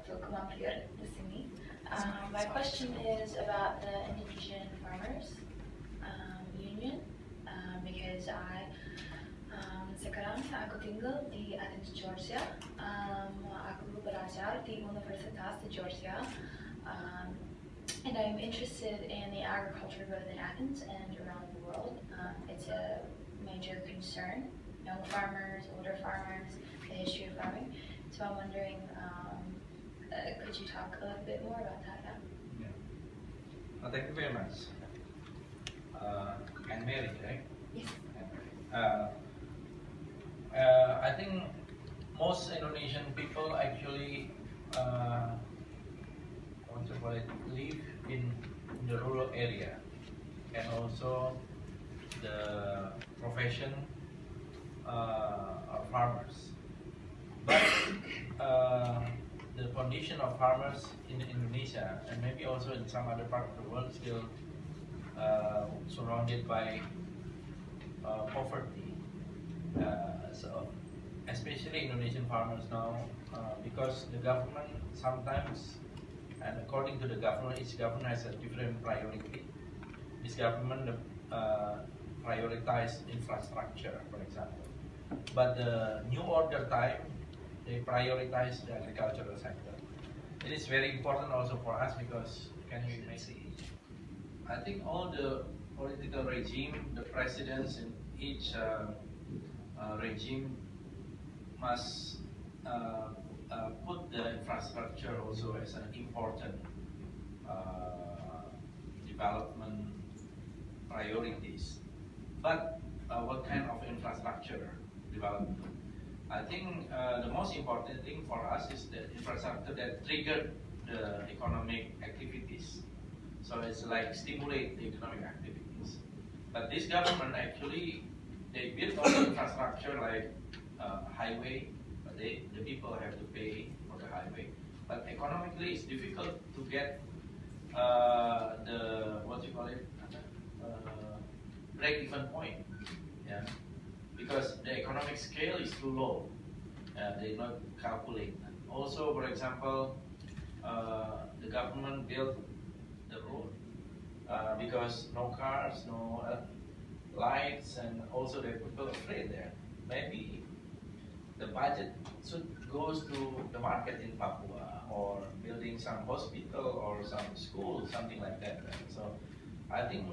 untuk mampir di sini. My question is about the Indonesian Farmers Union because sekarang aku tinggal di Athens, Georgia. Aku belajar di Universitas di Georgia. And I'm interested in the agriculture both in Athens and around the world. It's a major concern, young farmers, older farmers, the history of farming. So I'm wondering, could you talk a little bit more about that? Yeah. Well, thank you very much. And Mary, right? Yes. I think most Indonesian people actually live in the rural area, and also the profession are farmers. But the condition of farmers in Indonesia, and maybe also in some other part of the world, still surrounded by poverty. So especially Indonesian farmers now, because the government sometimes, and according to the government, each government has a different priority. This government prioritize infrastructure, for example. But the New Order time, they prioritize the agricultural sector. It is very important also for us because I think all the political regime, the presidents in each regime must put the infrastructure also as an important development priorities. But what kind of infrastructure development? I think the most important thing for us is the infrastructure that triggered the economic activities. So it's like stimulate the economic activities. But this government actually, they built all the infrastructure like highway, but the people have to pay for the highway. But economically, it's difficult to get the break-even point. Yeah, because the economic scale is too low. They not calculate. Also, for example, the government built the road because no cars, no lights, and also the people afraid there. Maybe the budget should goes to the market in Papua or building some hospital or some school, something like that. So I think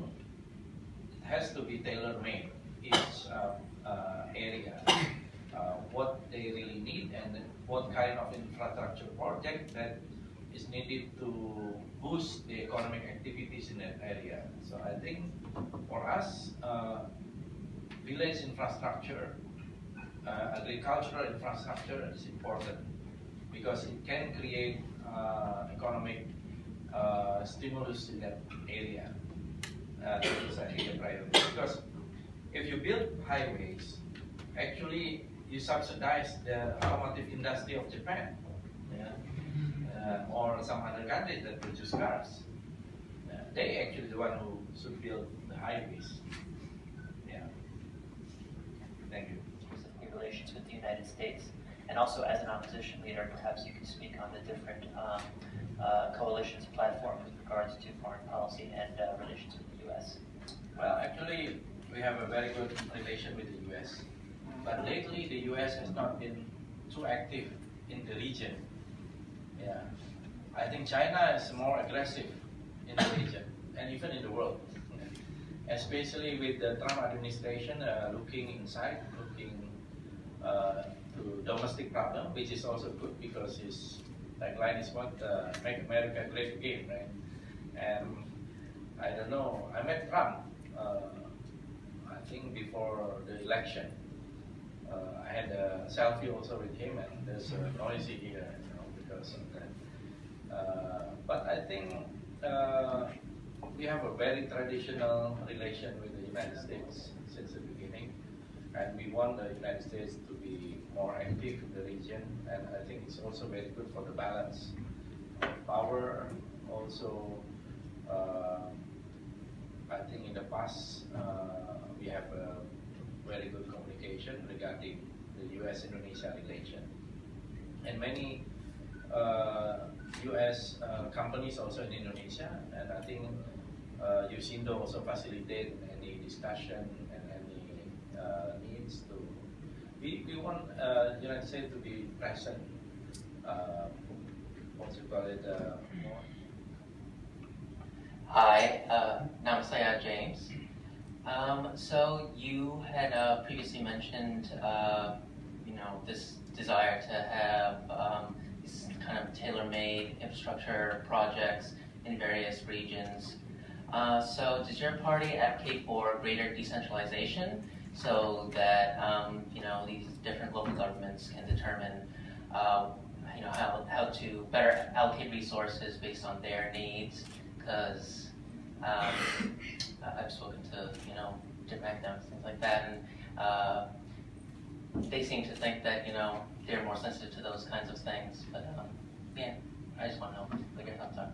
it has to be tailor-made each area, what they really need and what kind of infrastructure project that is needed to boost the economic activities in that area. So I think for us, village infrastructure, agricultural infrastructure is important because it can create economic stimulus in that area. That is, I think, a priority. Because if you build highways, actually you subsidize the automotive industry of Japan, yeah? Or some other countries that produce cars. They actually the one who should build the highways. Yeah. Thank you. Specifically relations with the United States, and also as an opposition leader, perhaps you can speak on the different coalition's platform with regards to foreign policy and relations with the U.S. Well, actually, we have a very good relation with the U.S. But lately, the U.S. has not been too active in the region. Yeah, I think China is more aggressive in the region and even in the world, especially with the Trump administration looking inside, looking to domestic problem, which is also good because his tagline is what make America great again, right? And I don't know, I met Trump. I think before the election, I had a selfie also with him, and there's a noisy here, because of that. But I think we have a very traditional relation with the United States since the beginning, and we want the United States to be more active in the region, and I think it's also very good for the balance of power. Also, I think in the past we have a very good communication regarding the U.S.-Indonesia relation, and many U.S. Companies also in Indonesia, and I think USINDO also facilitate any discussion and any needs to. We want United States to be present. What you call it? More. Hi, nama saya James. So you had previously mentioned, this desire to have these kind of tailor-made infrastructure projects in various regions. So does your party advocate for greater decentralization so that these different local governments can determine how to better allocate resources based on their needs? Because I've spoken to different academics, things like that, and they seem to think that they're more sensitive to those kinds of things. But yeah, I just want to know what your thoughts are.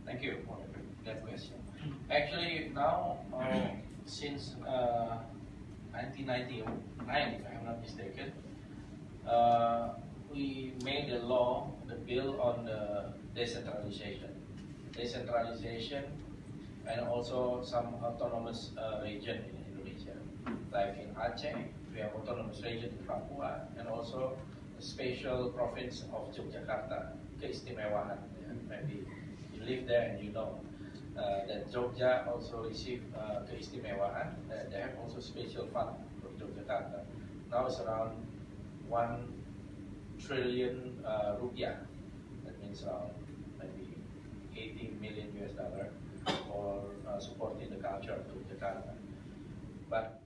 Thank you for that question. Actually, now since 1999, if I'm not mistaken, we made a law, the bill on the decentralization, and also some autonomous region in Indonesia, like in Aceh, we have autonomous region in Papua, and also the special province of Jakarta, keistimewaan. Maybe you live there and you know that Jogja also received keistimewaan. They have also special fund for Yogyakarta. Now it's around 1 trillion rupiah. That means around maybe 80 million US dollar for supporting the culture of Jakarta. But